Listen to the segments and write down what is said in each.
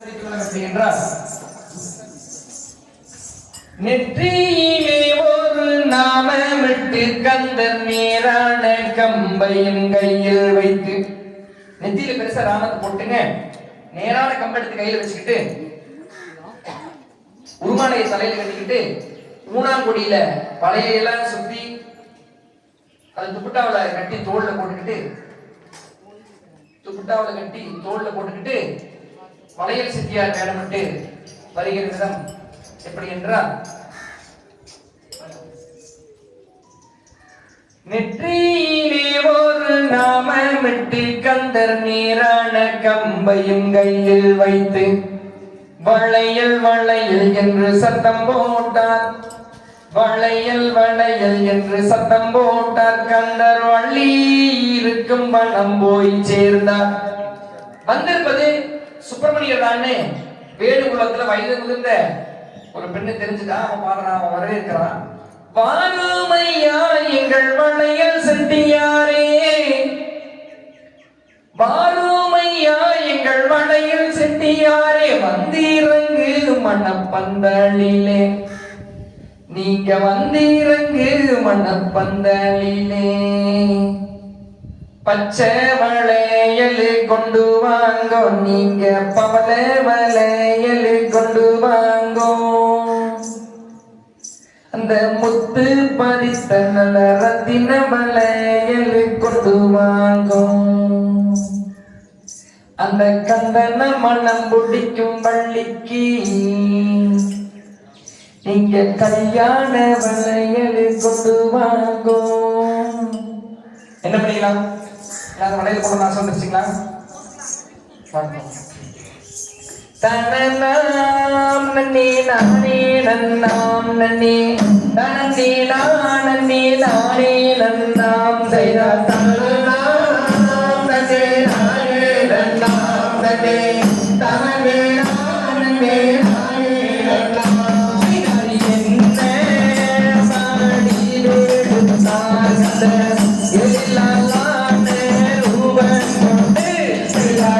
என்றால் நெற்றியிலே ஒரு நாமமிட்டு கந்தன் நேரான கம்பையும் கையில் வைத்து, நெத்தியில பெருசா ராமத்தை போட்டுங்க, நேரான கம்பை எடுத்து கையில வச்சுக்கிட்டு, உருமாலையை தலையில கட்டிக்கிட்டு, ஊனாங்குடியில பழைய எல்லாம் சுத்தி அது துப்புட்டாவில கட்டி தோல்ல போட்டுக்கிட்டு வளையல் சித்தியார் வேடமிட்டு வருகிற விதம் எப்படி என்றால், நெற்றியிலே ஒரு நாமமிட்டு கந்தர் நீரான கம்பையும் கையில் வைத்து வளையல் வளையல் என்று சத்தம் போட்டார். வளையல் வளையல் என்று சத்தம் போட்டார். கந்தர் வள்ளி இருக்கும் வனம் போய் சேர்ந்தார். வந்திருப்பது சுப்பிரமணியர் தானே. வேணுகுலத்துல வயது முதிர்ந்த ஒரு பெண்ணு தெரிஞ்சுதான் அவன் பாடுறான், அவன் வரவேற்கிறான். வாருமையா எங்கள் வளையல் செட்டியாரே, வாருமையா எங்கள் வளையல் செட்டியாரே, வந்திறங்கு மணப்பந்தலிலே, நீங்க வந்திறங்கு மணப்பந்தலிலே, பச்சை வளையல் கொண்டு வாங்கோ, நீங்க பவள வளையல் கொண்டு வாங்கோ, அந்த முத்து பதித்த நல்ல ரத்தின வளையல் கொண்டு வாங்கோ, அந்த கந்தன மனம் பிடிக்கும் வள்ளிக்கு நீங்க கல்யாண வளையல் கொண்டு வாங்கோ. என்ன பண்ணிக்கலாம்? வளையல் கொண்டு நான் சொல்லிச்சிங்களா? தனநாம் நன்னே நானே நன்னாம் நன்னே தனநே நானே நானே நன்னாம் செய்தா தனநாம் நன்னே நானே நன்னாம் நன்னே தனநே நானே நானே நன்னாம் செய்தாரி என்ன சாடி வேடுத்தார் எல்லாலான ரூபன் கொண்டு செய்தா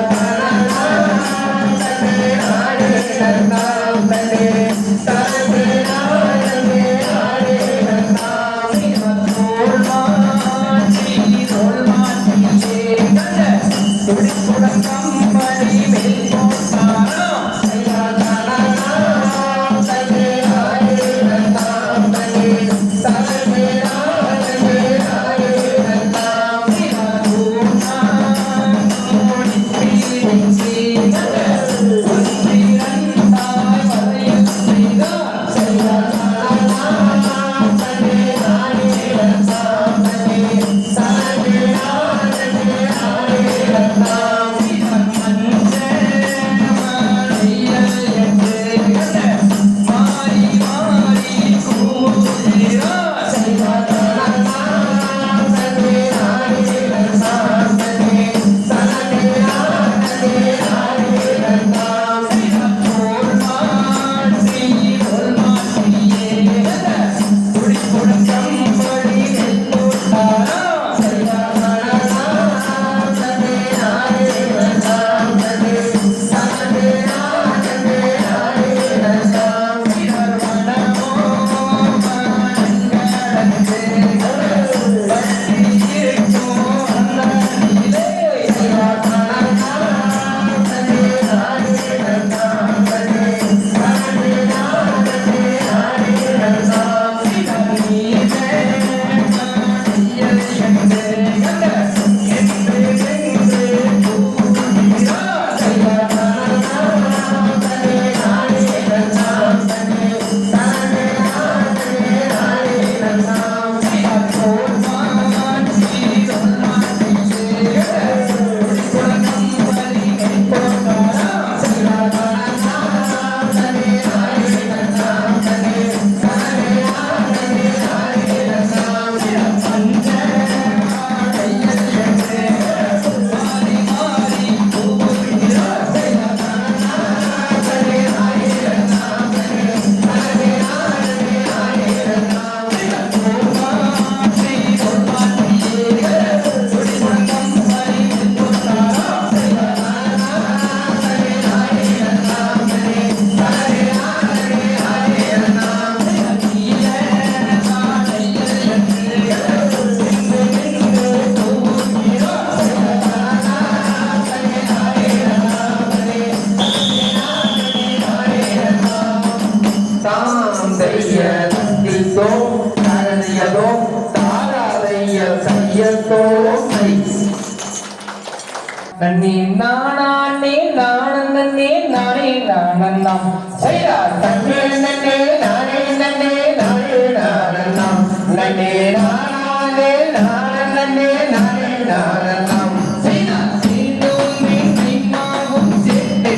நன்னே நானே நானே நானே நானண்ணம் செய்யா தன்னே நன்னே நானே நன்னே நானே நானண்ணம் நன்னே நானே நானே நானே நானண்ணம் செய்யா சீதோமே நீமாவும் சேர்த்து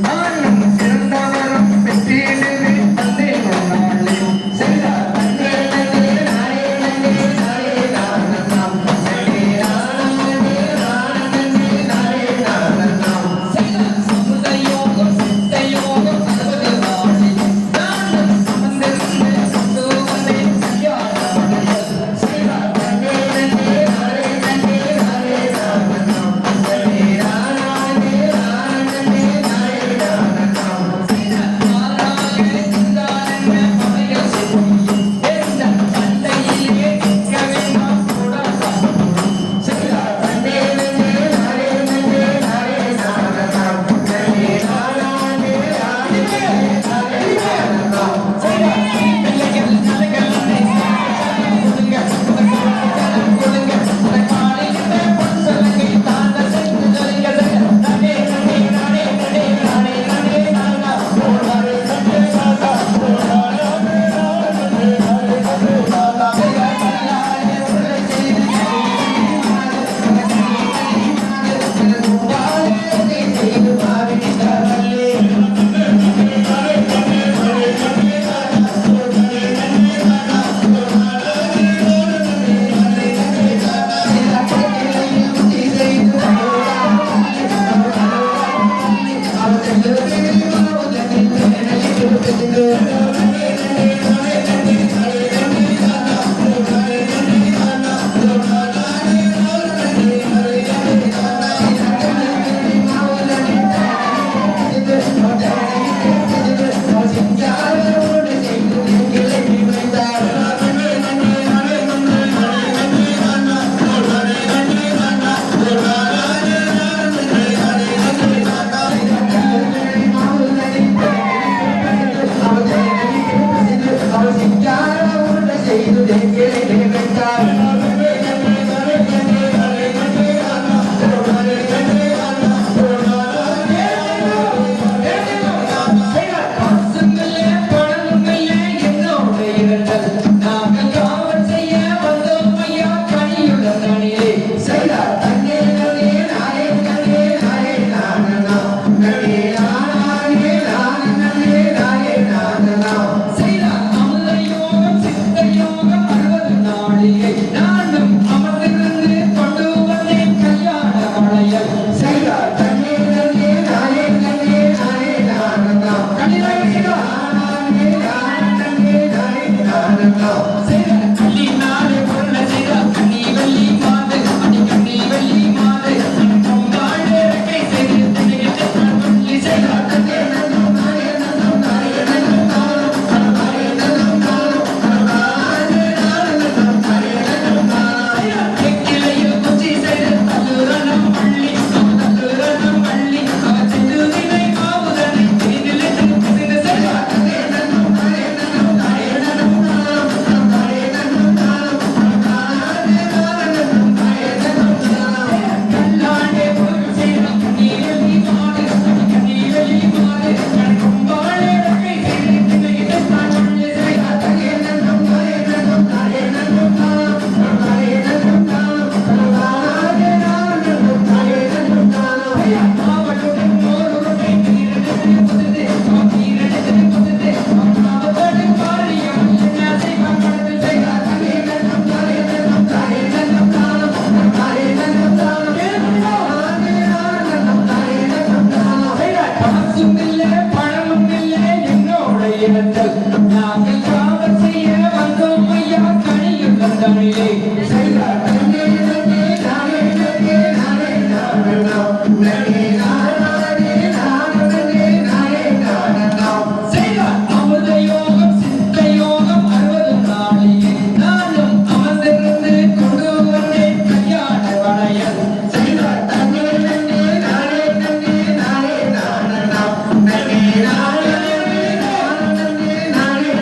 நானும் சிறந்தவரும் பெற்றிடுவே தந்தே நாளே செய்யா தன்னே நன்னே நானே நன்னே நானே நானண்ணம் நன்னே நானே நானே நானண்ணம் செய்யா சமுதயோகம் சித்தயோகம் அறுபது நாளே நானும் அமர்ந்திருந்த சந்தோவனை கல்யாணம் செய்யா தன்னே நன்னே நானே நன்னே நானே நானண்ணம் நன்னே நானே நானே நானண்ணம் செய்யா மாறாக சிந்தானென்ன மலையில் செய்யும் எந்த தந்தையிலே நிற்க வேண்டாம் கூடாதான் செய்யா தன்னே நன்னே நானே நன்னே நானே நானண்ணம் நன்னே நானே நானே நானண்ணம் செய்யா பிள்ளைகள் நலைகள் கொடுங்க கொடுங்க அந்த காலையில பொன்சலங்கை தாண்ட சென்று ஜலிங்க நன்னே நன்னே நானே நன்னே நானே நானே நானா ஓடாரே நன்னே நானா ஓடாரே நானே நானே நானா செய்யா கல்லாயே உள்ள செய்து செய்து மாறிட்டாரல்லே நானும் அமர்ந்திருந்து கொண்டு வந்தேன் கல்யாண மலையல் செய்யா தன்னே நன்னே நானே நன்னே நானே நானண்ணம் கண்ணிலே நானே நானே நானே நானண்ணம் செய்யா கள்ளி நானே பொருள செய்யா கண்ணி வெள்ளி மாது அடி கண்ணி வெள்ளி மாது கொம்பாளே கை செய்து திணிகிட்டு சொல்லி செய்யா தன்னே நன்னே நானே நானே நானே எக்கிளையில் குச்சி செய்து தல்லுரணம் பள்ளி தல்லுரணம் பள்ளி அவற்றினை மாவுதனை திணிலிட்டு திணிந்து செய்யா தன்னே நானே கல்லாண்டே பொருள் செய்த கண்ணீரலி மாடு கண்ணீரலி மாடு கண்கும்பாளே கை செய்து திணிகிட்டு சொல்லி செய்யா தன்னே நாங்கள் காவல் செய்ய வந்தோம் ஐயா கனியுள்ள தமிழே செய்யா தன்னே நன்னே நானே நன்னே நானே நானண்ணம் நன்னே நானே நானே நானே நானண்ணம் செய்யா அமுத யோகம் சித்த யோகம் 60 நாளையே நானும் அமர்ந்திருந்து கொண்டு வந்தேன் கல்யாண வளையல் செய்யா தன்னே நன்னே நானே நன்னே நானே நானண்ணம் நன்னே நானே நானே நானே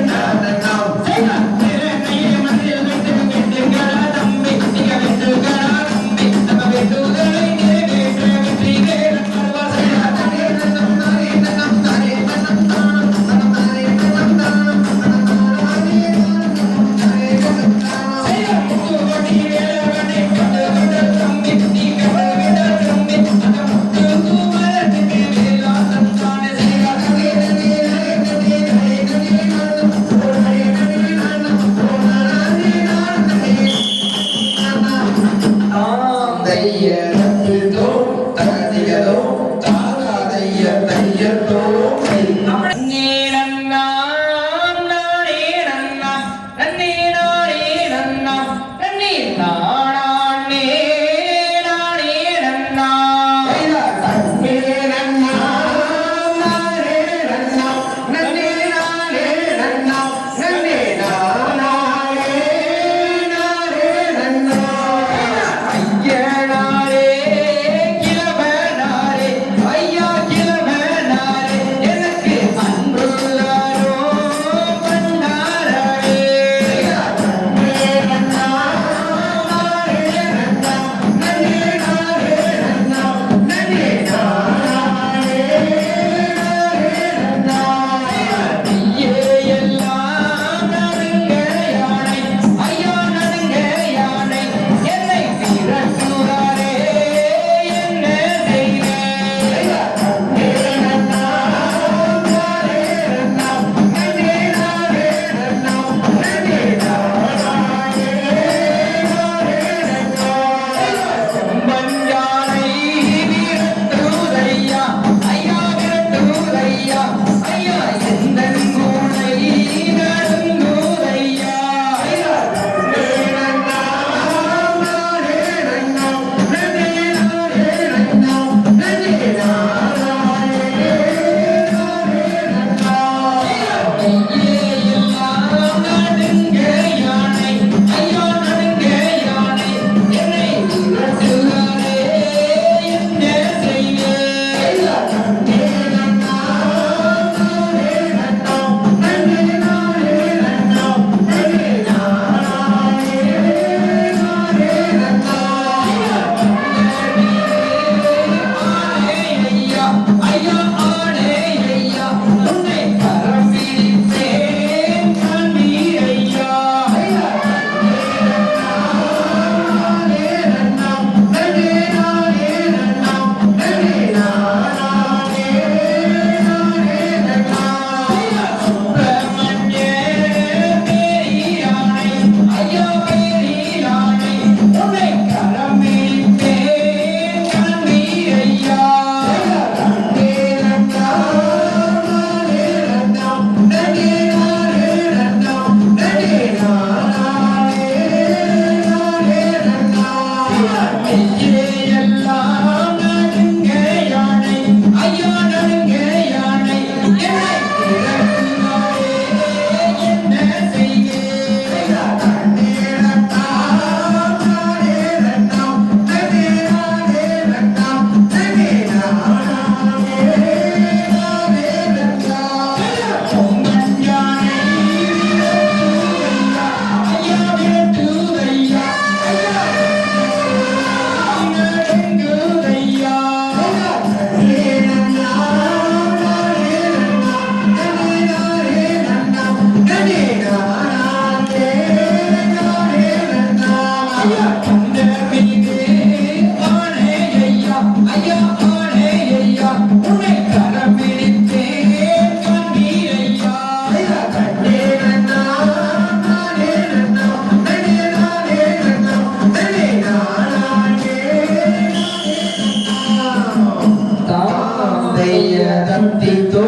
தத்தித்தோ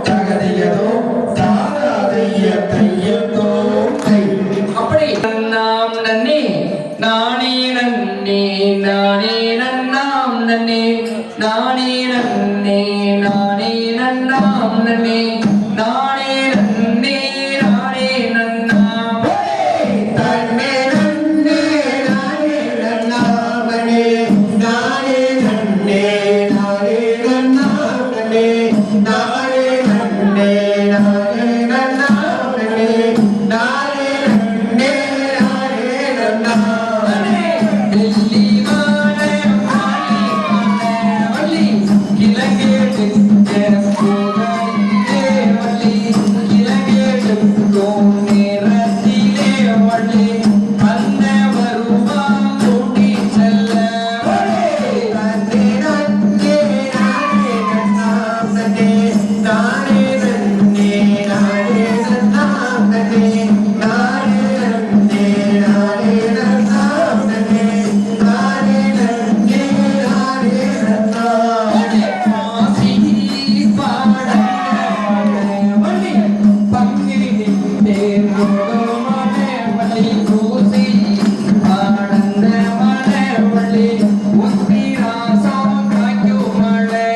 தகதியதோ தாராதைய தையத்தோ தை. அப்படி நாம் நன்னே நானே நன்னே நானே நன்னாம் நன்னே நானே நன்னே நானே நன்னாம் நன்னே நானே நன்னே நானே நன்னாம் தன்னே நன்னே நானே நன்னாமனே நானே நன்னே நானே நன்னாமனே நானே நன்னே நானே நன்னாமனே நானே நன்னே நானே நன்னாமனே. வெள்ளி மாலை மாலை வள்ளி கிழங்கேட்டு போகலிலே வள்ளி கிழங்கேட்டு நேரத்திலே வள்ளி அந்த வருவான் கூட்டி செல்ல தன்னே நன்னே நானே நன்னாமனே நானே நன்னே நானே நன்னாமனே நானே நன்னே நானே நன்னாமனே நானே நன்னே நானே நன்னாமனே. ஆசி பாட வள்ளி பங்கிரி தேர்வோடு வள்ளி கூசி ஆனந்த மலை வள்ளி உத்திராசம் காய்க்கும் மலை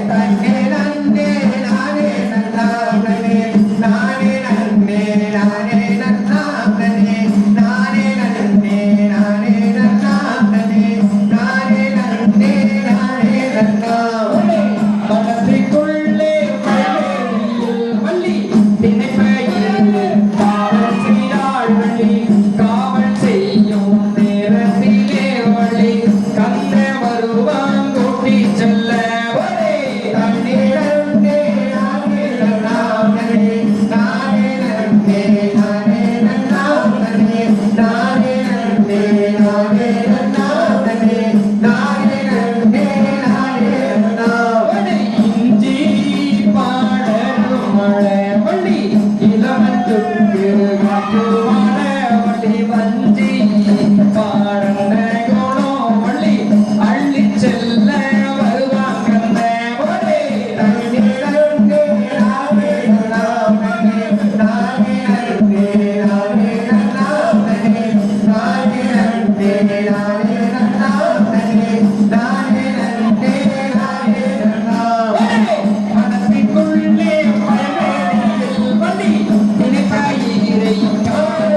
தன்னே நன்னே நானே நன்னாமனே நானே நன்னே நானே நன்னாமனே நானே நன்னே நானே நன்னாமனே நானே நன்னே நானே நன்னாமனே. மனதிற்குள்ளே வள்ளி திணைப்பையில் காவல் செய்தாள் வள்ளி காவல் செய்யும் நேரத்திலே வள்ளி கந்த வருவான் கூட்டி செல்ல தன்னே நன்னே நானே நன்னாமனே நானே நன்னே நானே நன்னாமனே நானே நன்னே நானே நன்னாமனே நானே நன்னே நானே நன்னாமனே. இஞ்சி பாடலும் மழை வள்ளி இளமத்துக்கு காற்று மழை வள்ளி வஞ்சி பாடன குணம் வள்ளி அள்ளி செல்ல வருவாங்க தன்னே நன்னே நானே நன்னாமனே நானே நன்னே நானே நன்னாமனே நானே நன்னே நானே நன்னாமனே நானே நன்னே நானே நன்னாமனே. மனதிற்குள்ளே மழையில் வள்ளி திணைப்பயிரை காவல்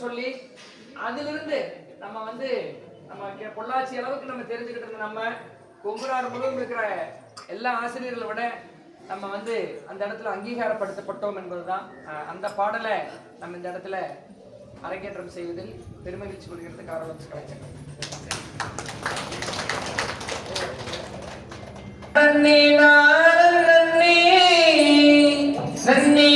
சொல்லி அதிலிருந்து நம்ம வந்து நம்ம பொள்ளாச்சி அளவுக்கு நம்ம தெரிஞ்சுக்கிட்டு இருந்த நம்ம கொங்குநாடு முழுவதும் இருக்கிற எல்லா ஆசிரியர்களை விட நம்ம வந்து அந்த இடத்துல அங்கீகாரப்படுத்தப்பட்டோம் என்பதுதான். அந்த பாடலை நம்ம இந்த இடத்துல அரங்கேற்றம் செய்வதில் பெருமகிழ்ச்சி கொள்கிறது காரணம் கலைஞர். நன்னி நன்னி நன்னி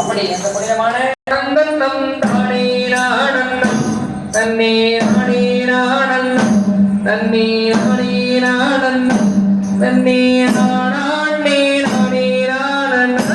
அப்படி அந்த புனிதமான நந்தனம் தானே நானன்னம் தன்னே நானே நானன்னம் தன்னே நானே நானன்னம் தன்னே நானே நானே நானன்னம்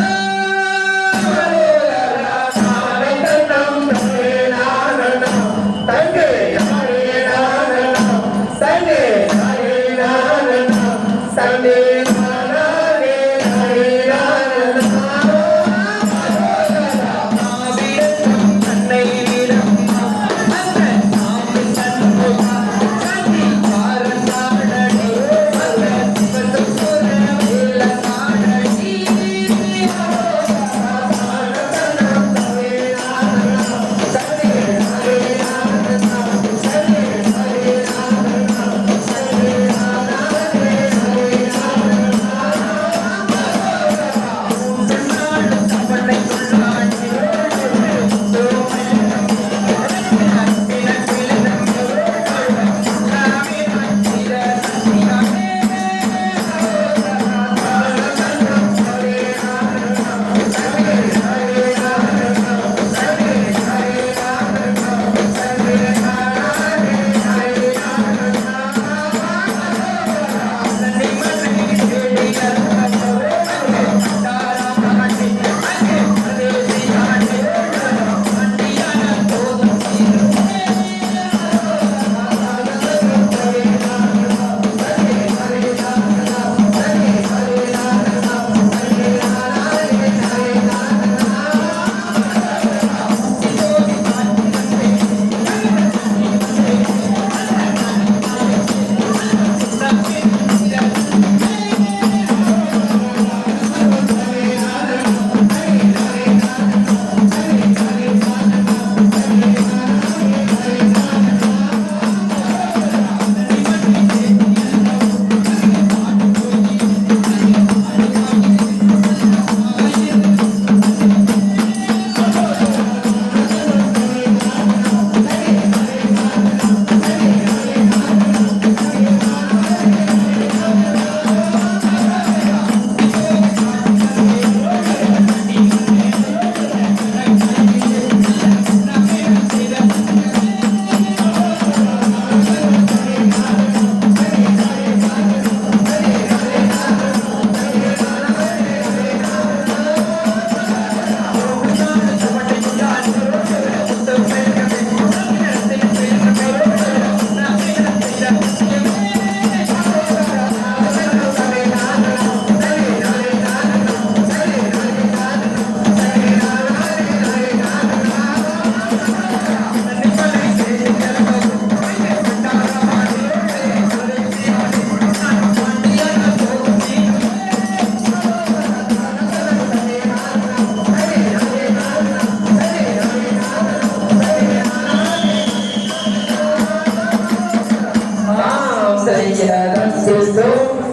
தனசித்தோ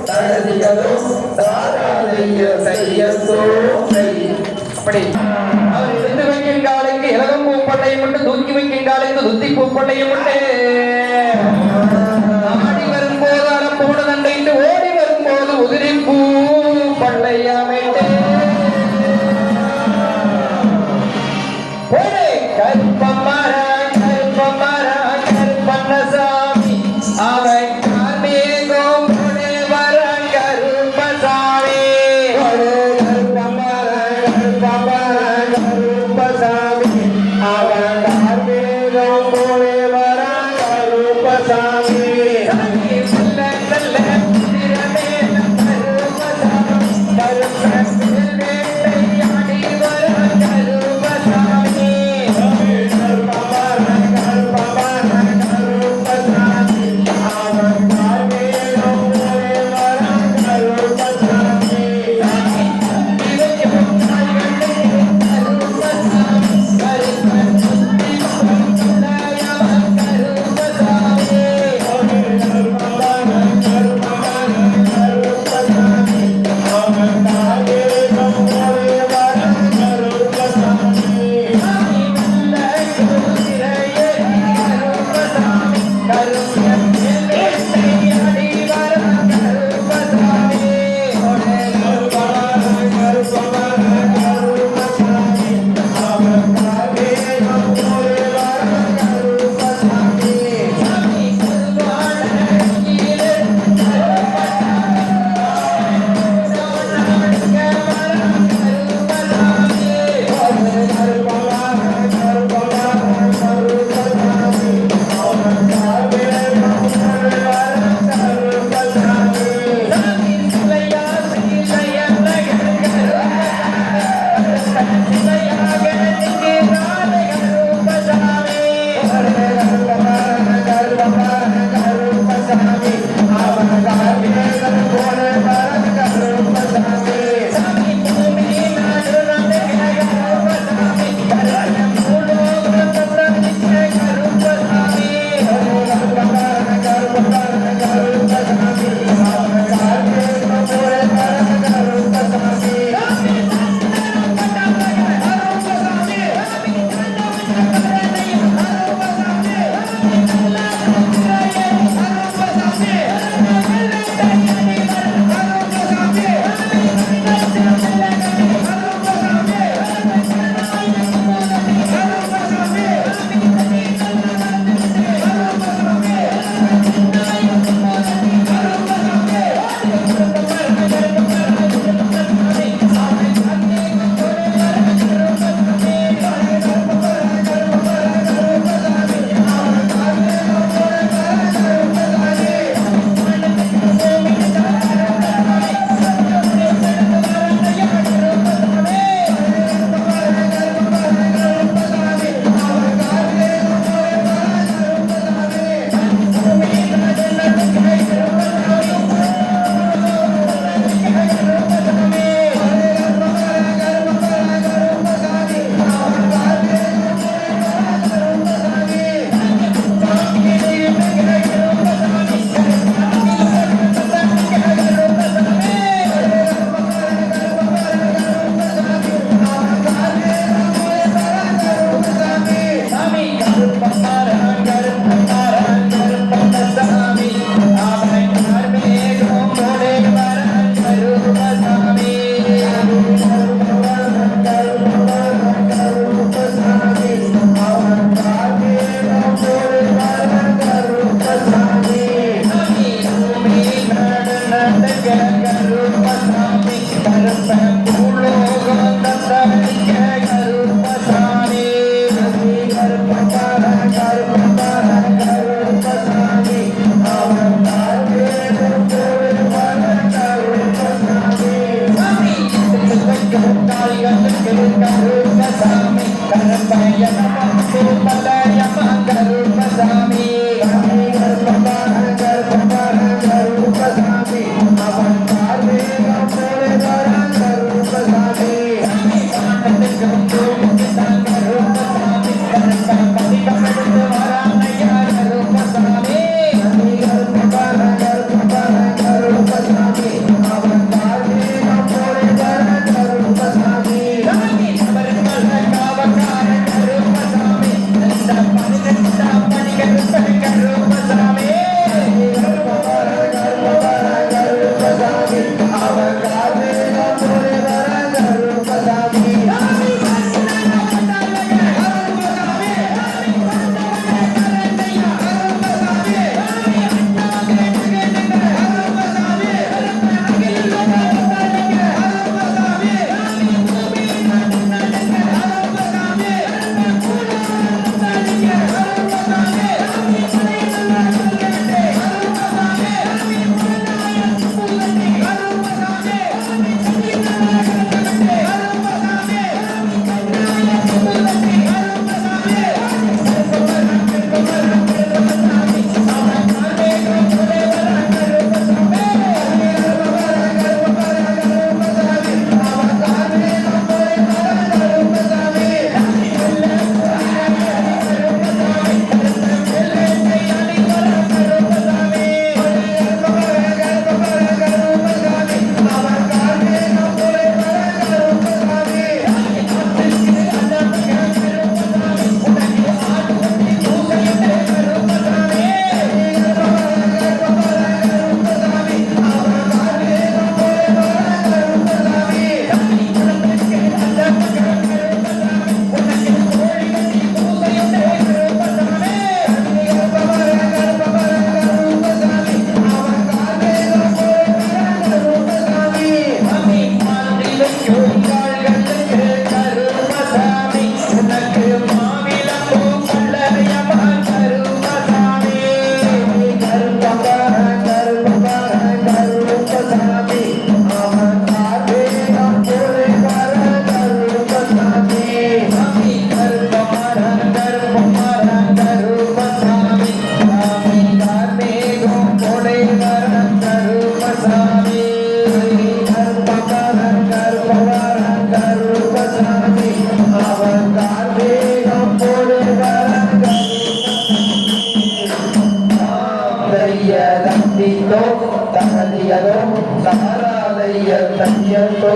தனதிகளோ தாராதைய தையத்தோ அப்படி அவர் எடுத்து வைக்கும் காலைக்கு இலகம் பூப்பட்டையும் உண்டு, தூக்கி வைக்கும் காலைக்கு துத்தி பூப்பட்டையும் உண்டு. ஆடி வரும்போது அறப்போடு தண்டைட்டு ஓடி வரும்போது உதிரி பூ பள்ளையாமேட்டு கருப்பமரா கருப்பமரா கருப்பண்ணசாமி அவன் கார்மேகம் கொடே வர கருப்பசாமி கருப்பமரா கருப்பமரா கருப்பசாமி அவன் கார்மேகம் கொடே வர கருப்பசாமி தைய தந்திதோ தகதியதோ தாராதைய தையதோ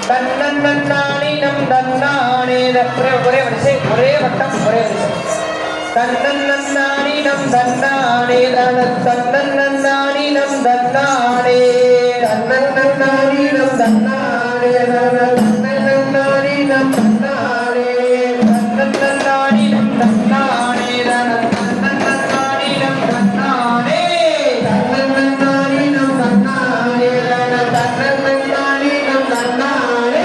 தன்னன்னானினம் தன்னானே ஒரே வரிசை ஒரே வட்டம் ஒரே வரிசை தன்னன்னானினம் தன்னானே தன்னன்னானினம் தன்னானே தன்னன்னானினம் தன்னானே தன்னன்னானினம் தன்னானே தன்னன்னானினம் தன்னானே தன்னன்னானினம் தன்னானே தன்னன்னானினம் தன்னானே தன்னன்னானினம் தன்னானே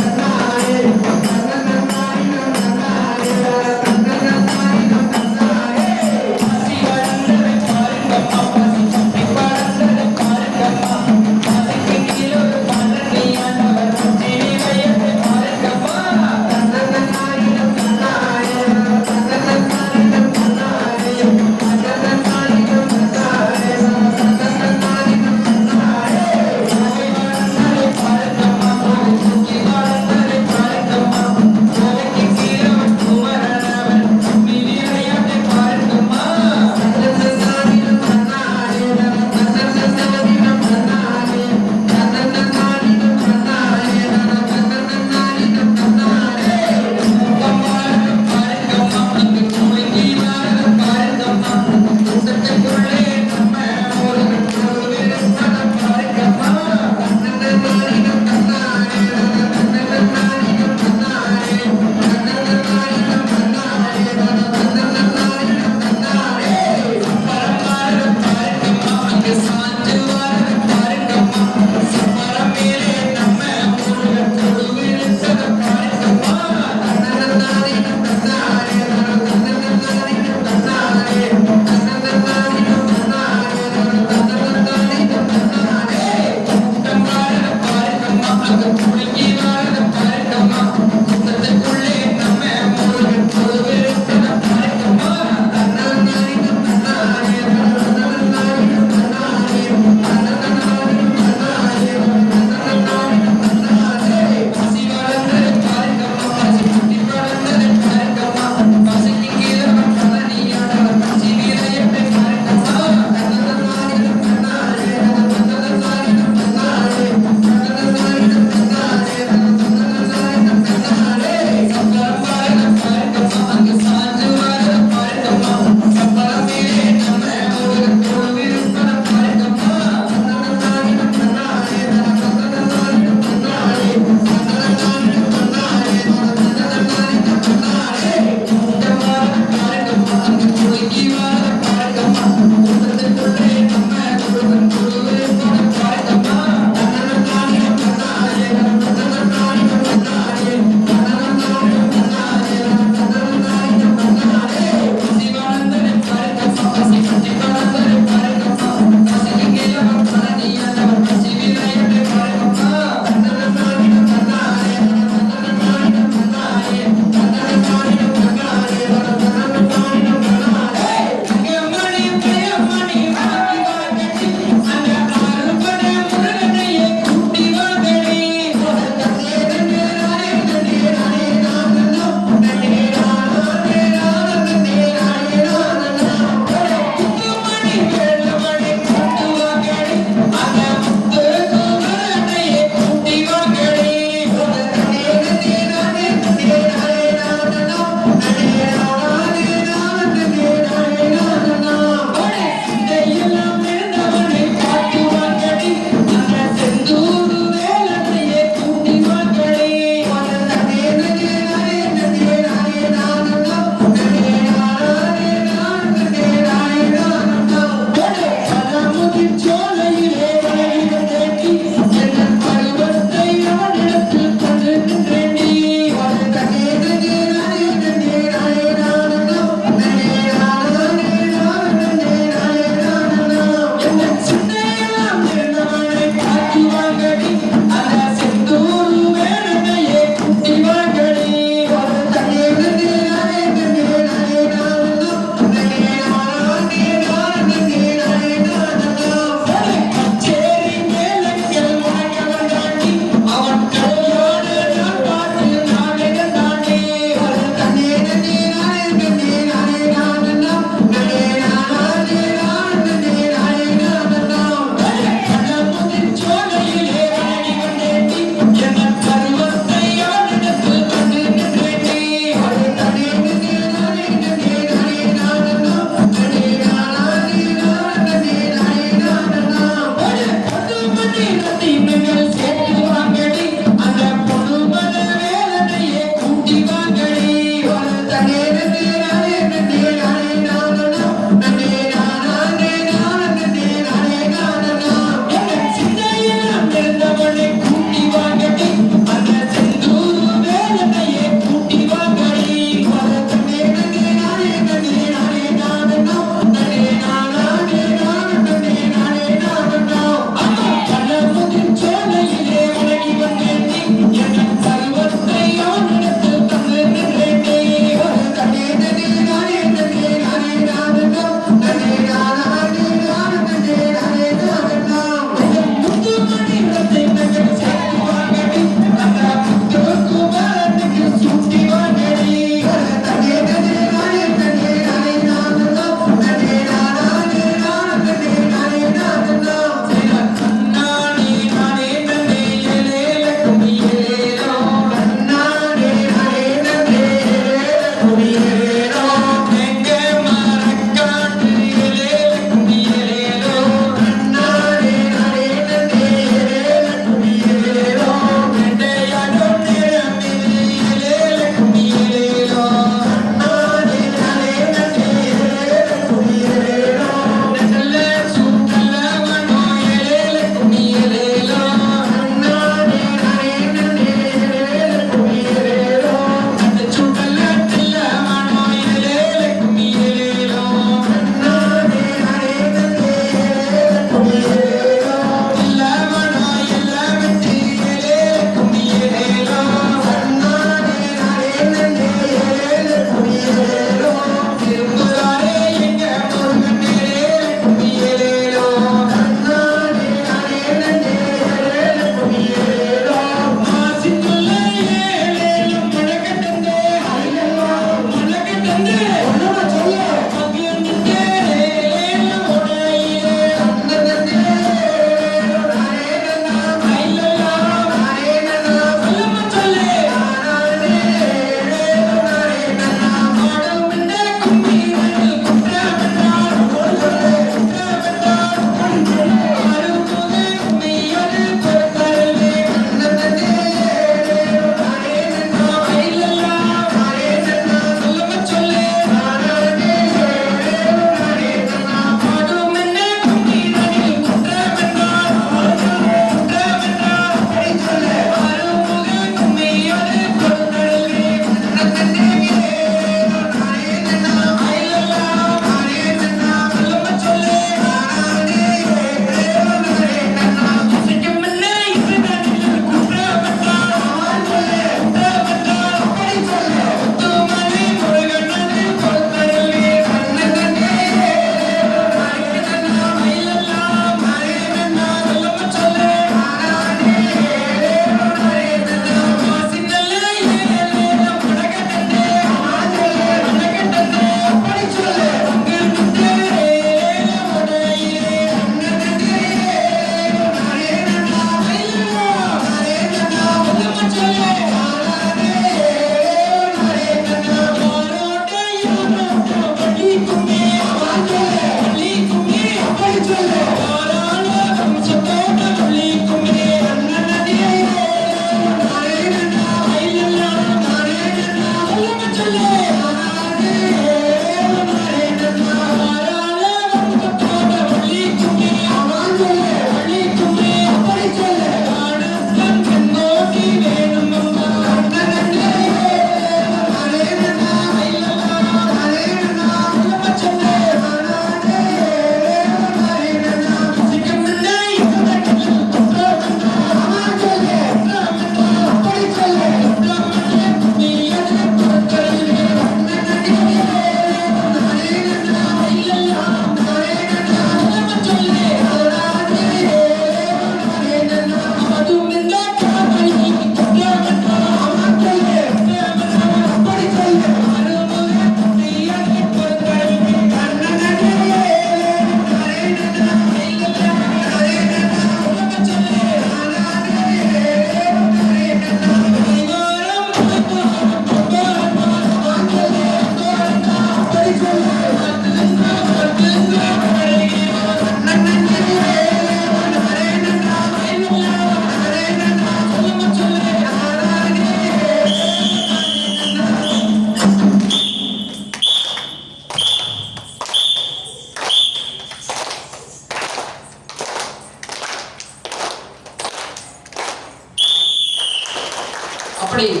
அப்படி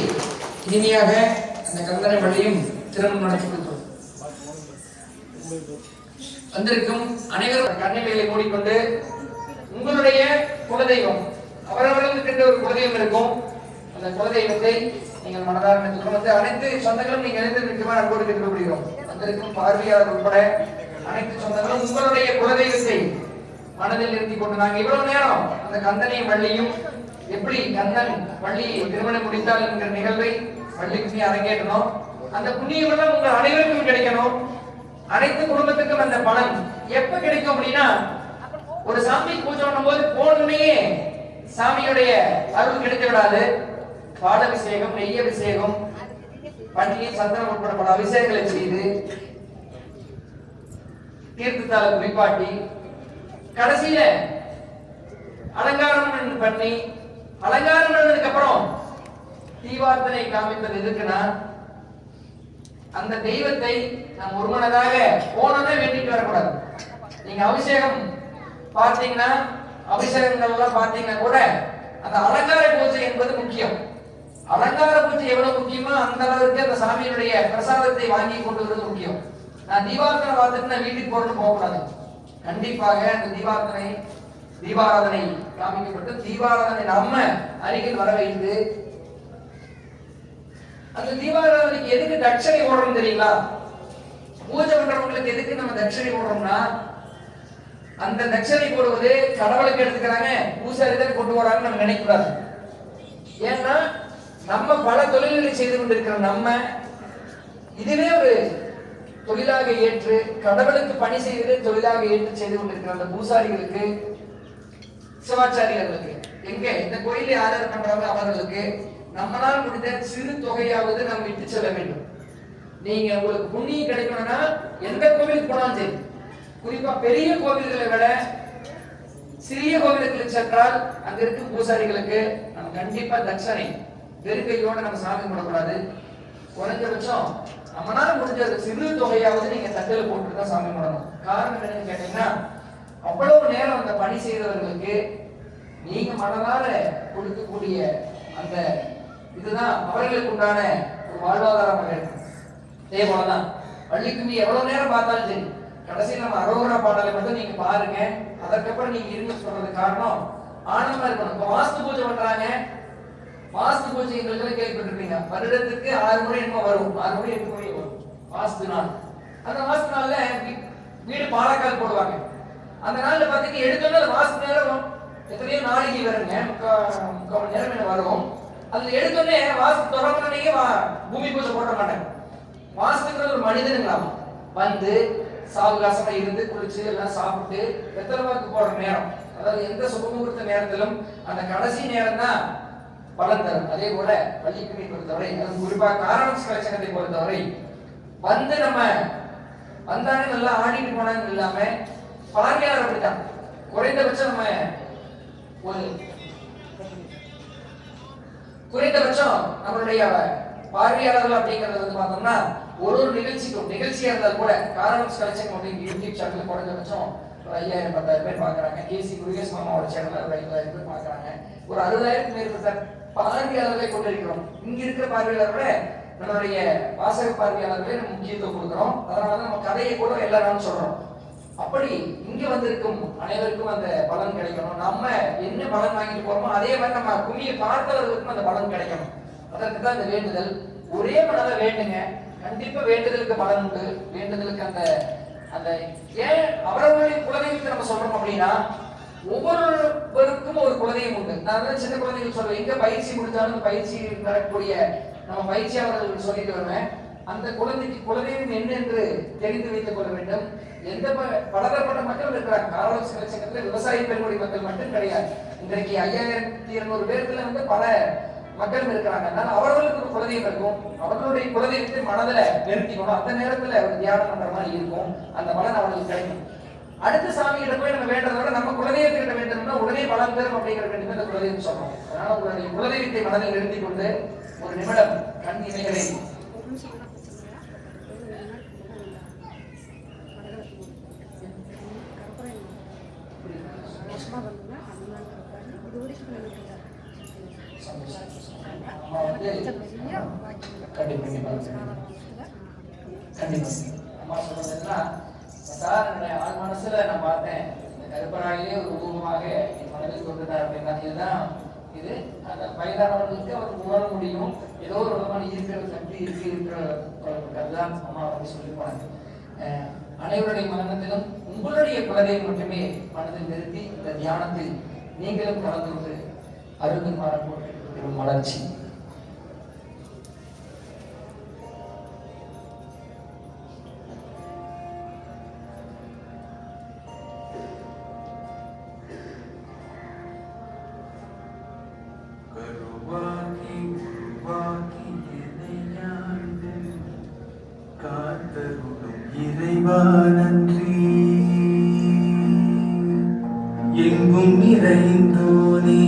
இனிமையாக அந்த கந்தனை வழியும் திருமணம் நடத்தி கொடுத்தோம். வந்திருக்கும் அனைவரும் கண்ணீர்களை மூடிக்கொண்டு உங்களுடைய குலதெய்வம் அவரவர்களுக்கு ஒரு குலதெய்வம் இருக்கும். அந்த குலதெய்வத்தை நீங்கள் மனதார வந்து அனைத்து சொந்தங்களும் நீங்க எழுந்திருக்குமா அன்போடு கேட்டுக்கொள்கிறோம். வந்திருக்கும் பார்வையாளர் உட்பட அனைத்து சொந்தங்களும் உங்களுடைய குலதெய்வத்தை மனதில் நிறுத்தி கொண்டு நாங்க இவ்வளவு நேரம் அந்த கந்தனையும் வள்ளியும் எப்படி கந்தன் வள்ளி திருமணம் முடித்தால் என்கிற நிகழ்வை வள்ளிக்கு அரங்கேற்றணும். அந்த புண்ணியம் எல்லாம் உங்கள் அனைவருக்கும் கிடைக்கணும். அனைத்து குடும்பத்துக்கும் அந்த பலன் எப்ப கிடைக்கும் அப்படின்னா, ஒரு சாமி பூஜை பண்ணும் போது போனே சாமியுடைய அருள் கிடைத்து விடாது. பால் அபிஷேகம், நெய் அபிஷேகம், பன்னீர், சந்திரன் உட்பட பல அபிஷேகங்களை செய்து தீர்த்தத்தால குளிப்பாட்டி கடைசியில அலங்காரம் பண்ணி அலங்காரம் பண்ணதுக்கு அப்புறம் தீவார்த்தனை காமிப்பது எதுக்குன்னா, அந்த தெய்வத்தை நாம் ஒருமனதாக போனதே வேண்டிட்டு வரக்கூடாது. நீங்க அபிஷேகம் பார்த்தீங்கன்னா, அபிஷேகங்கள் எல்லாம் பார்த்தீங்கன்னா கூட அந்த அலங்கார பூஜை என்பது முக்கியம். அலங்கார பூஜை எவ்வளவு முக்கியமோ அந்த அளவுக்கு அந்த சாமியினுடைய பிரசாதத்தை வாங்கி கொண்டு வருவது முக்கியம். நான் தீபார்த்தனை பார்த்துட்டு நான் வீட்டுக்கு போறேன்னு போகக்கூடாது. கண்டிப்பாக அந்த தீபாராதனை காமிக்கப்பட்டு தீபாராதனை நம்ம அருகில் வர வைத்து அந்த தீபாராதனைக்கு எதுக்கு தட்சணை போடுறோம் தெரியுங்களா? பூஜை பண்றவங்களுக்கு எதுக்கு நம்ம தட்சணை போடுறோம்னா, அந்த தட்சணை போடுவது கடவுளுக்கு எடுத்துக்கிறாங்க, பூசாரி தான் கொண்டு போறாங்கன்னு நம்ம நினைக்கூடாது. ஏன்னா நம்ம பல தொழில்களை செய்து கொண்டிருக்கிற நம்ம இதுவே ஒரு தொழிலாக ஏற்று கடவுளுக்கு பணி செய்வதை தொழிலாக ஏற்று செய்து கொண்டிருக்கிற அந்த பூசாரிகளுக்கு, சிவாச்சாரியர்களுக்கு, எங்க இந்த கோயிலை ஆதரவு பண்றாங்க அவர்களுக்கு நம்மளால் முடிந்த சிறு தொகையாவது நாம் விட்டு செல்ல வேண்டும். நீங்க உங்களுக்கு புண்ணியம் கிடைக்கணும்னா எந்த கோவிலுக்கு போனாலும் சரி, குறிப்பா பெரிய கோவில்களை விட சிறிய கோவிலுக்கு சென்றால் அங்க இருக்கும் பூசாரிகளுக்கு நம்ம கண்டிப்பா தட்சணை வெறுக்கையோட நம்ம சாமி கும்பிடக்கூடாது. குறைஞ்சபட்சம் நம்மளால முடிஞ்ச சிறு தொகையாவது நீங்க தட்டில போட்டு தான் சாமி கும்பிடணும். காரணம் என்னன்னு கேட்டீங்கன்னா, அவ்வளவு நேரம் அந்த பணி செய்தவர்களுக்கு நீங்க மனதார கொடுக்கக்கூடிய அந்த இதுதான் அவர்களுக்கு உண்டான ஒரு வாழ்வாதாரமாக இருக்கும். அதே போலதான் வள்ளிக்கும்மி எவ்வளவு நேரம் பார்த்தாலும் சரி, கடைசியில் நம்ம அரோகரா பாடலை மட்டும் நீங்க பாருங்க. அதற்கப்புறம் நீங்க இருங்க சொல்றது காரணம் ஆனந்தமா இருக்கணும். இப்போ வாஸ்து பூஜை பண்றாங்க, வாஸ்து பூஜை எங்களுக்கு கேள்விப்பட்டிருப்பீங்க. வருடத்துக்கு 6 முறை என்னமோ வரும், 6 முறை 8 முறை வரும் வாஸ்து நாள். அந்த வாஸ்து நாள்ல வீடு பாலக்கால் போடுவாங்க. அந்த நாள்ல பாத்தீங்கன்னா எடுத்தோம்னா வாஸ்து நேரம் எத்தனையோ நாளைக்கு வருங்க, 3/4 மணி நேரம் வரும். அதுல எடுத்தோடனே வாஸ்து தொடங்கினே பூமி பூஜை போட மாட்டாங்க. வாஸ்துங்கிறது ஒரு மனிதனுங்களாம் வந்து சாவகாசமா இருந்து குளிச்சு எல்லாம் சாப்பிட்டு வெத்தலை வாக்கு போடுற நேரம், அதாவது எந்த சுபமுகூர்த்த நேரத்திலும் அந்த கடைசி நேரம் தான் பலன் தரும். அதே போல வள்ளிக்கும்மி பொறுத்தவரை, அது குறிப்பாக காரணம் கலட்சணத்தை பொறுத்தவரை வந்து நம்ம வந்தாங்க நல்லா ஆடிட்டு போனாங்க இல்லாம பார்வையாளர் அப்படித்தான். குறைந்தபட்சம் நம்ம ஒரு குறைந்தபட்சம் நம்மளுடைய பார்வையாளர்கள் அப்படிங்கிறது வந்து பார்த்தோம்னா ஒரு நிகழ்ச்சிக்கும் நிகழ்ச்சியா இருந்தால் கூட காரணம் கலெக்ஷன் அப்படின்னு யூடியூப் சேனல்ல குறைஞ்சபட்சம் ஒரு 5000-10,000 பேர் பாக்குறாங்க. கேசி குருகேஷ் மாமாவோட சேனல்ல ஒரு 50,000 பேர் பாக்குறாங்க. ஒரு 60,000க்கும் மேற்பட்ட பார்வையாளர்களை கொண்டிருக்கிறோம். இங்க இருக்கிற பார்வையாளர்களை நம்மளுடைய வாசக பார்வையாளர்களை நம்ம முக்கியத்துவம் கொடுக்கிறோம். அதனாலதான் நம்ம கதையை கூட எல்லாரும் சொல்றோம். அப்படி இங்க வந்திருக்கும் அனைவருக்கும் அந்த பலன் கிடைக்கணும். நம்ம என்ன பலன் வாங்கிட்டு போறோமோ அதே மாதிரி நம்ம கும்மியை பார்த்தவர்களுக்கும் அந்த பலன் கிடைக்கணும். அதற்கு தான் இந்த வேண்டுதல். ஒரே மனதை வேண்டுங்க, கண்டிப்பா வேண்டுதலுக்கு பலன் உண்டு. வேண்டுதலுக்கு அந்த அந்த ஏன் அவரவருடைய குலதெய்வத்தை நம்ம சொல்றோம் அப்படின்னா, ஒவ்வொருவருக்கும் ஒரு குலதெய்வம் உண்டு. நான் சின்ன குழந்தைகள் சொல்றேன், எங்க பயிற்சி முடிஞ்சாலும் பயிற்சி நடக்கக்கூடிய நம்ம பயிற்சியாளர்களுக்கு சொல்லிட்டு வருவேன், அந்த குழந்தைக்கு குலதெய்வம் என்ன என்று தெரிந்து வைத்துக் கொள்ள வேண்டும். எந்த பலதரப்பட்ட மக்கள் இருக்கிறாங்க. காரணம் கலட்சணத்துல விவசாய பெருங்குடி மக்கள் மட்டும் கிடையாது. இன்றைக்கு 5200 பேர்ல வந்து பல மக்கள் இருக்கிறாங்க. அதனால அவர்களுக்கு ஒரு குலதெய்வம் இருக்கும். அவர்களுடைய குலதெய்வத்தை மனதில் நிறுத்திக்கணும். அந்த நேரத்துல ஒரு தியானம் பண்ற மாதிரி இருக்கும். அந்த பலன் அவர்களுக்கு கிடைக்கும். அடுத்த சாமிகிட்ட போய் நம்ம வேண்டதை விட நம்ம குலதெய்வத்திட்ட வேண்டணும்னா உடனே பலன் தரும் அப்படிங்கிற வேண்டியது அந்த குலதெய்வம் சொல்றோம். அதனால உங்களுடைய குலதெய்வத்தை மனதில் நிறுத்தி கொண்டு ஒரு நிமிடம் கண் இமைகளை அம்மா வந்து கண்டிப்பா அம்மா சொல்றதுன்னா சார் என்னுடைய ஆள் மனசுல நான் பார்த்தேன் இந்த கருப்பராயிலே ஒரு உருவமாக என் மனதில் தோன்றுறார் அப்படின்னா இதுதான் இது அந்த வயதானவர்களுக்கு அவருக்கு உணர முடியும் ஏதோ ஒரு விதமான இருக்கிற சக்தி இருக்கிற அதுதான் அம்மா வந்து சொல்லி போனாங்க. அனைவருடைய மனத்திலும் உங்களுடைய குலதெய்வம் மட்டுமே மனதில் நிறுத்தி இந்த தியானத்தில் நீங்களும் கலந்து கொண்டு அருகில் மாறப்போட்டு வளர்ச்சி. இறைவா நன்றி, எங்கும் நிறைந்தோனே,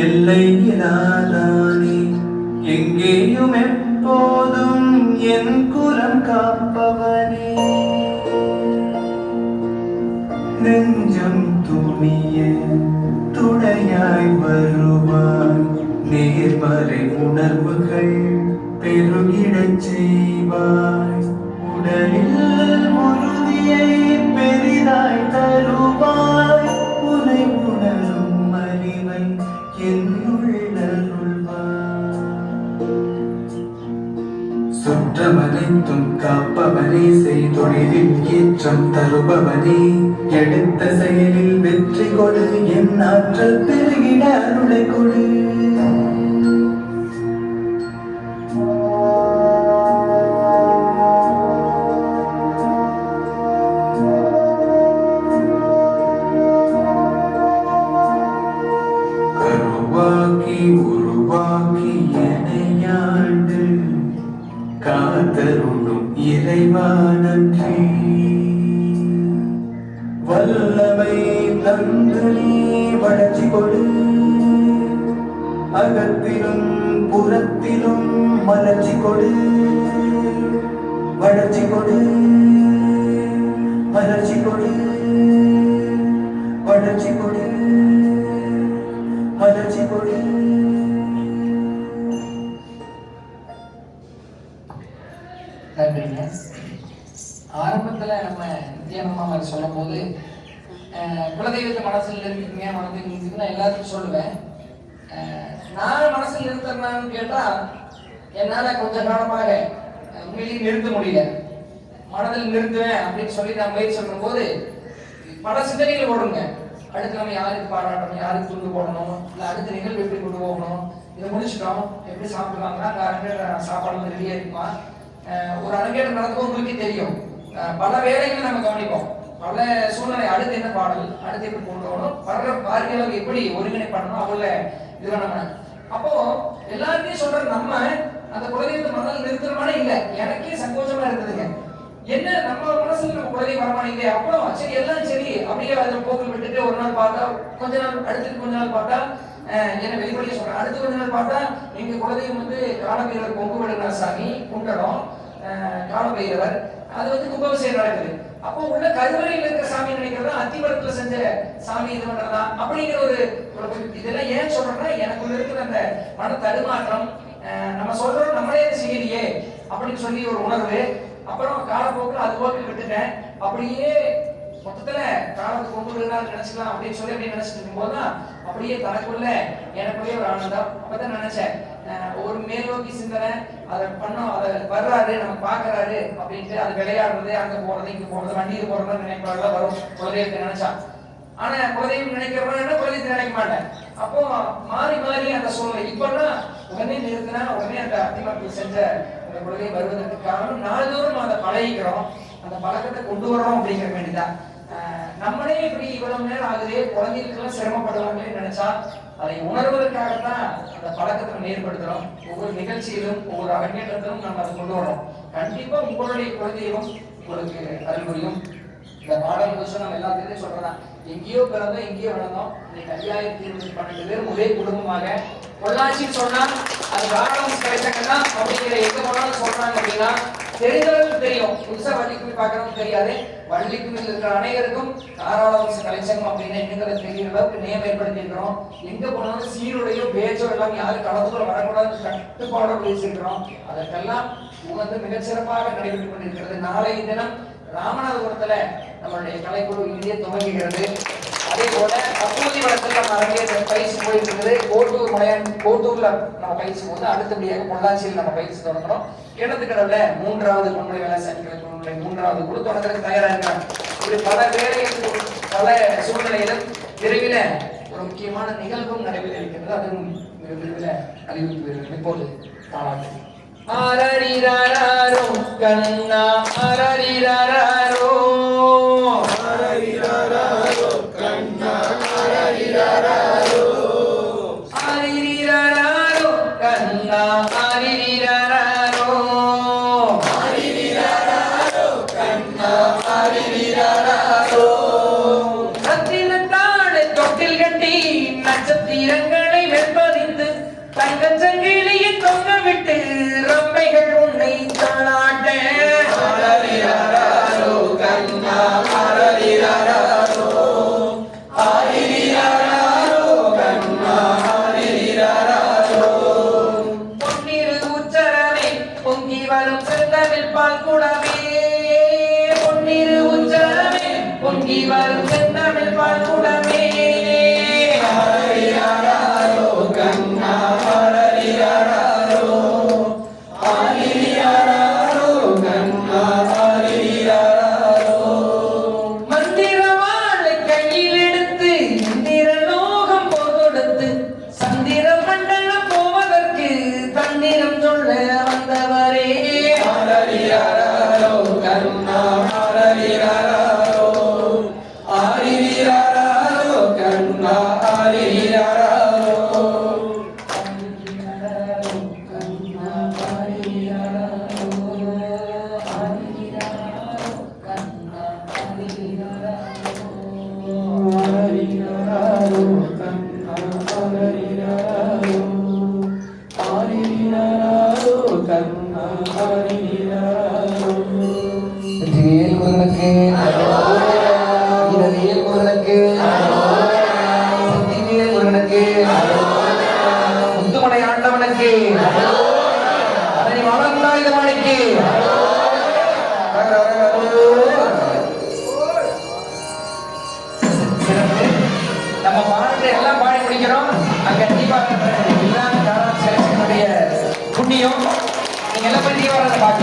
எல்லை இல்லாதானே, எங்கேயும் எப்போதும் என் குலம் காப்பவனே, நெஞ்சம் துணிய துணையாய் வருவாய், நேர்மறை உணர்வுகள் பெருகிடச் செய்வாய், உடலில் உறுதியை பெரிதாய் தருவாய், உனை உணரும் அறிவை என்னுள்ளருள்வாய். சுற்றமனைத்தும் காப்பவனே, செய்தொழிலில் ஏற்றம் தருபவனே, எடுத்த செயலில் வெற்றி கொடு, என் ஆற்றல் பெருகிட அருளை கொடு. உருவாக்கி எனையாண்டு காத்தருளும் இறைவா நன்றி, வல்லமை தந்து நீ வளர்ச்சி கொடு, அகத்திலும் புறத்திலும் மலர்ச்சி கொடு, வளர்ச்சி கொடு, மலர்ச்சி கொடு, வளர்ச்சி கொடு, மலர்ச்சி கொடு. நன்றிங்க. ஆரம்பத்துல நம்ம நித்யானந்தா மாதிரி சொல்லும் போது குலதெய்வத்தை மனசில் நிறுத்திக்கங்க, மனதில் நிறுத்திக்கணும் எல்லாத்துக்கும் சொல்லுவேன். நான் மனசில் நிறுத்தினான்னு கேட்டா என்னால கொஞ்ச காலமாக உண்மையிலேயே நிறுத்த முடியல. மனதில் நிறுத்துவேன் அப்படின்னு சொல்லி நான் முயற்சி சொல்லும் போது பல சிந்தனைகள் ஓடுங்க. அடுத்து நம்ம யாருக்கு பாராட்டணும், யாருக்கு துண்டு போடணும், இல்லை அடுத்த நிகழ்வு எப்படி கொண்டு போகணும், இதை முடிச்சுட்டோம் எப்படி சாப்பிடுவாங்கன்னா அந்த அரங்கேற்ற சாப்பாடு வந்து ரெடியா இருக்குமா. ஒரு அரங்கேற்றம் நடத்தும் உங்களுக்கே தெரியும், பல வேலைகளை நம்ம கவனிப்போம், பல சூழ்நிலை, அடுத்து என்ன பாடல், அடுத்து எப்படி கொண்டு போகணும், வர்ற பார்வையாளர்கள் எப்படி ஒருங்கிணைப்படணும், அவங்கள இதெல்லாம் நம்ம அப்போ எல்லாருமே சொல்ற நம்ம அந்த குலதெய்வத்தை மனதில் நிறுத்துறமானே இல்லை. எனக்கே சங்கோச்சமா இருந்ததுங்க. என்ன நம்ம மனசுல நம்ம குலதெய்வம் வரமானீங்க, அப்புறம் சரி எல்லாம் சரி அப்படியே அதுல போக்கில் விட்டுட்டு ஒரு நாள் பார்த்தா கொஞ்ச நாள், அடுத்து கொஞ்ச நாள் பார்த்தா என்ன வெளிப்படையா சொல்றேன், அடுத்து கொஞ்ச நாள் பார்த்தா எங்க குலதெய்வம் வந்து காலபைரவர் கொங்கு விடுனார் சாமி குண்டடம் காலபைரவர், அது வந்து கும்பாபிஷேகம் நடக்குது. அப்போ உள்ள கருவறையில் இருக்கிற சாமி நினைக்கிறதா அத்திமரத்துல செஞ்ச சாமி இது பண்றதா அப்படிங்கிற ஒரு இதெல்லாம் ஏன் சொல்றேன்னா எனக்குள்ள இருக்கிற அந்த மன தடுமாற்றம், நம்ம சொல்றோம் நம்மளே செய்யலையே அப்படின்னு சொல்லி ஒரு உணர்வு. அப்புறம் காலப்போக்கில் அது போக்கு விட்டுட்டேன். அப்படியே மொத்தத்துல காலத்தை கொண்டு விடுறாரு நினைச்சுக்கலாம் அப்படின்னு சொல்லி அப்படியே நினைச்சிட்டு இருக்கும்போது தான் அப்படியே தனக்குள்ள எனக்குள்ளே ஒரு ஆனந்தம். அப்பதான் நினைச்சேன் ஒரு மேலோக்கி சிந்தனை, அதை பண்ணோம், அதை வர்றாரு நம்ம பாக்குறாரு அப்படின்ட்டு அது விளையாடுறது, அங்க போறது இங்க போறது வண்டியில் போறது நினைப்பாடுலாம் வரும் குலதெய்வத்தை நினைச்சா. ஆனா குலதெய்வம் நினைக்கிறவன் குலதெய்வத்தை நினைக்க மாட்டேன். அப்போ மாறி மாறி அந்த சூழ்நிலை இப்பெல்லாம் உடனே நிறுத்தினா உடனே அந்த அத்திமரத்தில் செஞ்ச அந்த குலதெய்வம் வருவதற்கு காரணம் நாள்தோறும் அதை பழகிக்கிறோம், அந்த பழக்கத்தை கொண்டு வர்றோம் அப்படிங்கிற வேண்டிதான். நம்மளே இப்படி இவ்வளவு நேரம் ஆகுது, குழந்தைகளுக்கெல்லாம் சிரமப்படுவாங்களே நினைச்சா அதை உணர்வதற்காகத்தான் அந்த பழக்கத்தை நம்ம ஏற்படுத்துறோம். ஒவ்வொரு நிகழ்ச்சியிலும் ஒவ்வொரு அரங்கேற்றத்திலும் நம்ம அதை கொண்டு வரோம். கண்டிப்பா உங்களுடைய குலதெய்வம் உங்களுக்கு அருள் புரியும். இந்த பாடல் புதுசு நம்ம எல்லாத்துக்கும் சொல்றதான், எங்கேயோ பிறந்தோம் எங்கேயோ வளர்ந்தோம், இன்னைக்கு 5012 பேரும் ஒரே குடும்பமாக பொள்ளாச்சின்னு சொன்னா அது காரணம் கிடைச்சாங்கன்னா அப்படிங்கிற எங்க போனாலும் சொல்றாங்க அப்படின்னா தெரிஞ்சவங்களுக்கு தெரியும், புதுசா வண்டி போய் பார்க்கறவங்க தெரியாது. பள்ளிக்கும் இருக்கிற அனைவருக்கும் தாராளவம்ச கலைச்சங்கம் அப்படின்னு எங்கிறத தெரிகிற அளவுக்கு நேம் ஏற்படுத்தி இருக்கிறோம். எங்க போனாலும் சீருடையோ பேச்சோ எல்லாம் யாரும் கலந்துக்குள்ள வரக்கூடாது கட்டுப்பாடோடு வச்சிருக்கிறோம். அதற்கெல்லாம் வந்து மிகச்சிறப்பாக நடைபெற்றுக் கொண்டிருக்கிறது. நாளைய தினம் ராமநாதபுரத்துல நம்மளுடைய கலைக்குழு இந்திய துவங்குகிறது. அதே போல கப்பூதி வளத்தில் நம்ம அரங்கேற்ற பயிற்சி போயிருக்கிறது. கோட்டூர்ல நம்ம பயிற்சி போது அடுத்தபடியாக பொள்ளாச்சியில் நம்ம பயிற்சி தொடங்குறோம். கிணத்துக்கடவுல 3வது பொன்முறை வேலை சங்கத்தினுடைய 3வது குழு தொடங்குறதுக்கு தயாரா இருக்கிறாங்க. இப்படி பல வேலைகள் பல சூழ்நிலையிலும் விரைவில் ஒரு முக்கியமான நிகழ்வும் நடைபெற இருக்கிறது. அதுவும் விரைவில் அறிவித்து வருகிறது. இப்போது பாராட்டு அரரிரரரோ கண்ணா அரரிரரரோ அரரிரரரோ கண்ணா அரரிரரரோ அரரிரரரோ கண்ணா அரரிரரரோ அரரிரரரோ கண்ணா அரரிரரரோ ரத்தினத்தாழை தொட்டில் கட்டி நட்சத்திரங்களை வெண்பதித்து தங்கச் சங்கிலியை தொங்க விட்டு ரம்பைகள் உன்னை தாளாட்ட அரரிரரரோ கண்ணா அரரிரரரோ அரரிரரரோ கண்ணா அரரிரரரோ பொன்னிரு உச்சரமே பொங்கி வரும் செந்தமிழ் பால் குடமே பொன்னிரு உச்சரமே பொங்கி வரும் செந்தமிழ் பால் குடமே அரரிரரரோ கண்ணா அரரிரரரோ அரரிரரரோ கண்ணா அரரிரரரோ மந்திரவாளை கையில் எடுத்து இந்திர லோகம் போதொடுத்து சந்திர மண்டலம் போவதற்கு தந்திரம் சொல்ல வந்தவரே அரரிரரரோ கண்ணா அரரிரரரோ அரரிரரரோ கண்ணா அரரிரரரோ முத்துமலை ஆண்டவனுக்கு அதனை வளர்ந்தாயுதமானிக்கு நம்ம பாட்டு எல்லாம் பாடி முடிக்கிறோம். அங்க தீபாவளி புண்ணியம் நீங்க எல்லாம் போய் தீபாவளி பார்க்க